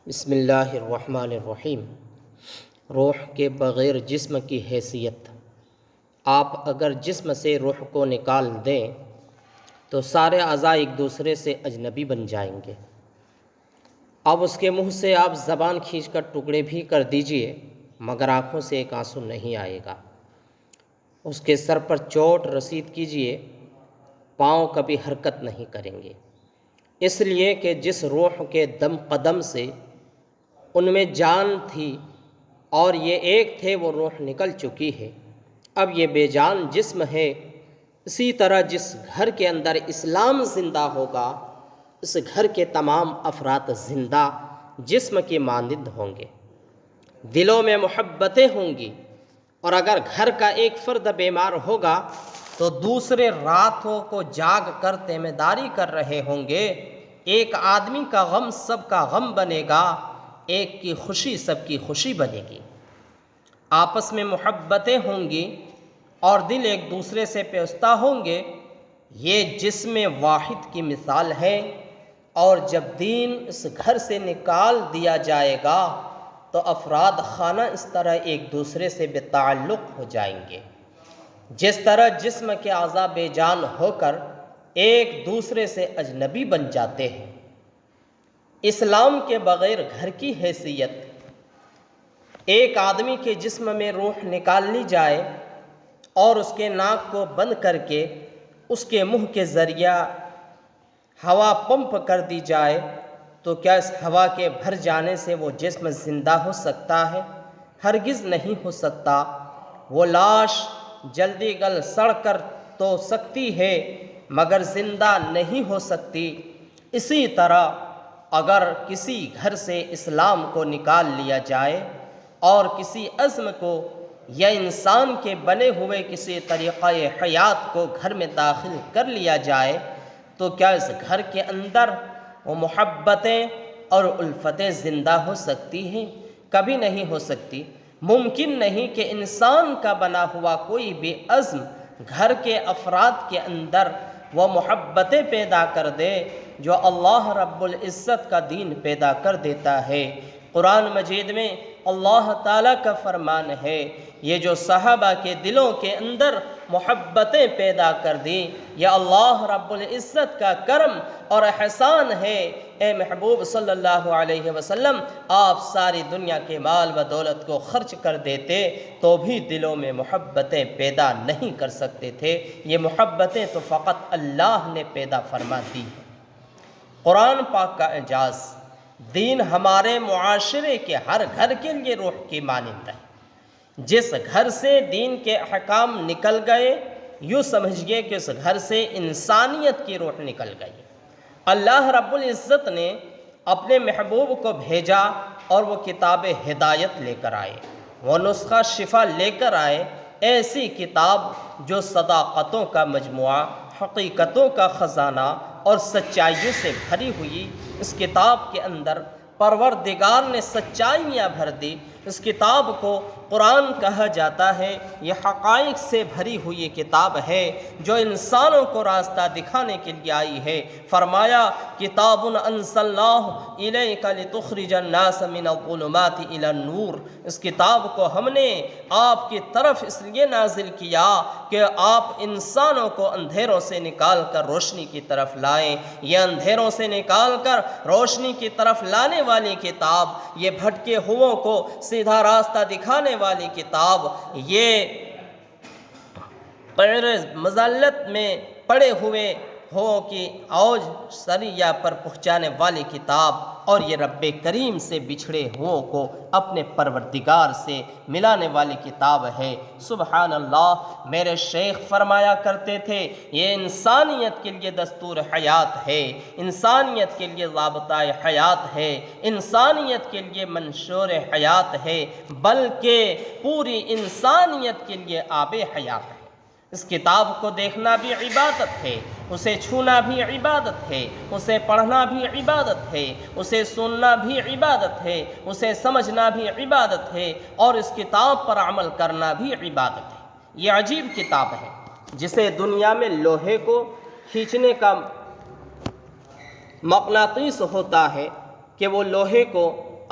بسم اللہ الرحمن الرحیم۔ روح کے بغیر جسم کی حیثیت۔ آپ اگر جسم سے روح کو نکال دیں تو سارے اعضاء ایک دوسرے سے اجنبی بن جائیں گے۔ اب اس کے منہ سے آپ زبان کھینچ کر ٹکڑے بھی کر دیجئے مگر آنکھوں سے ایک آنسو نہیں آئے گا۔ اس کے سر پر چوٹ رسید کیجئے، پاؤں کبھی حرکت نہیں کریں گے، اس لیے کہ جس روح کے دم قدم سے ان میں جان تھی اور یہ ایک تھے وہ روح نکل چکی ہے، اب یہ بے جان جسم ہے۔ اسی طرح جس گھر کے اندر اسلام زندہ ہوگا اس گھر کے تمام افراد زندہ جسم کے مانند ہوں گے، دلوں میں محبتیں ہوں گی، اور اگر گھر کا ایک فرد بیمار ہوگا تو دوسرے راتوں کو جاگ کر تیمہ داری کر رہے ہوں گے۔ ایک آدمی کا غم سب کا غم بنے گا، ایک کی خوشی سب کی خوشی بنے گی۔ آپس میں محبتیں ہوں گی اور دل ایک دوسرے سے پیوستہ ہوں گے۔ یہ جسم واحد کی مثال ہے، اور جب دین اس گھر سے نکال دیا جائے گا تو افراد خانہ اس طرح ایک دوسرے سے بے تعلق ہو جائیں گے، جس طرح جسم کے اعضاء بے جان ہو کر ایک دوسرے سے اجنبی بن جاتے ہیں۔ اسلام کے بغیر گھر کی حیثیت۔ ایک آدمی کے جسم میں روح نکال لی جائے اور اس کے ناک کو بند کر کے اس کے منہ کے ذریعہ ہوا پمپ کر دی جائے تو کیا اس ہوا کے بھر جانے سے وہ جسم زندہ ہو سکتا ہے؟ ہرگز نہیں ہو سکتا۔ وہ لاش جلدی گل سڑ کر تو سکتی ہے مگر زندہ نہیں ہو سکتی۔ اسی طرح اگر کسی گھر سے اسلام کو نکال لیا جائے اور کسی عزم کو یا انسان کے بنے ہوئے کسی طریقہ حیات کو گھر میں داخل کر لیا جائے تو کیا اس گھر کے اندر وہ محبتیں اور الفتیں زندہ ہو سکتی ہیں؟ کبھی نہیں ہو سکتی۔ ممکن نہیں کہ انسان کا بنا ہوا کوئی بھی عزم گھر کے افراد کے اندر وہ محبتیں پیدا کر دے جو اللہ رب العزت کا دین پیدا کر دیتا ہے۔ قرآن مجید میں اللہ تعالیٰ کا فرمان ہے، یہ جو صحابہ کے دلوں کے اندر محبتیں پیدا کر دیں یہ اللہ رب العزت کا کرم اور احسان ہے۔ اے محبوب صلی اللہ علیہ وسلم، آپ ساری دنیا کے مال و دولت کو خرچ کر دیتے تو بھی دلوں میں محبتیں پیدا نہیں کر سکتے تھے۔ یہ محبتیں تو فقط اللہ نے پیدا فرما دی۔ قرآن پاک کا اعجاز۔ دین ہمارے معاشرے کے ہر گھر کے لیے روح کی مانند ہے۔ جس گھر سے دین کے احکام نکل گئے یوں سمجھئے کہ اس گھر سے انسانیت کی روح نکل گئی۔ اللہ رب العزت نے اپنے محبوب کو بھیجا اور وہ کتاب ہدایت لے کر آئے، وہ نسخہ شفا لے کر آئے، ایسی کتاب جو صداقتوں کا مجموعہ، حقیقتوں کا خزانہ اور سچائیوں سے بھری ہوئی۔ اس کتاب کے اندر پروردگار نے سچائیاں بھر دی۔ اس کتاب کو قرآن کہا جاتا ہے، یہ حقائق سے بھری ہوئی کتاب ہے جو انسانوں کو راستہ دکھانے کے لیے آئی ہے۔ فرمایا کتاب انزلناہ الیک لتخرج الناس من الظلمات الی النور۔ اس کتاب کو ہم نے آپ کی طرف اس لیے نازل کیا کہ آپ انسانوں کو اندھیروں سے نکال کر روشنی کی طرف لائیں۔ یہ اندھیروں سے نکال کر روشنی کی طرف لانے والی کتاب، یہ بھٹکے ہوئوں کو سیدھا راستہ دکھانے والی کتاب، یہ پیر مذلت میں پڑے ہوئے ہو کی اوج سریہ پر پہنچانے والی کتاب، اور یہ رب کریم سے بچھڑے ہوں کو اپنے پروردگار سے ملانے والی کتاب ہے۔ سبحان اللہ۔ میرے شیخ فرمایا کرتے تھے یہ انسانیت کے لیے دستور حیات ہے، انسانیت کے لیے ضابطہ حیات ہے، انسانیت کے لیے منشور حیات ہے، بلکہ پوری انسانیت کے لیے آب حیات ہے۔ اس کتاب کو دیکھنا بھی عبادت ہے، اسے چھونا بھی عبادت ہے، اسے پڑھنا بھی عبادت ہے، اسے سننا بھی عبادت ہے، اسے سمجھنا بھی عبادت ہے، اور اس کتاب پر عمل کرنا بھی عبادت ہے۔ یہ عجیب کتاب ہے جسے دنیا میں لوہے کو کھینچنے کا مقناطیس ہوتا ہے کہ وہ لوہے کو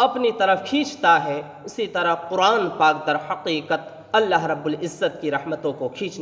اپنی طرف کھینچتا ہے، اسی طرح قرآن پاک در حقیقت اللہ رب العزت کی رحمتوں کو کھینچ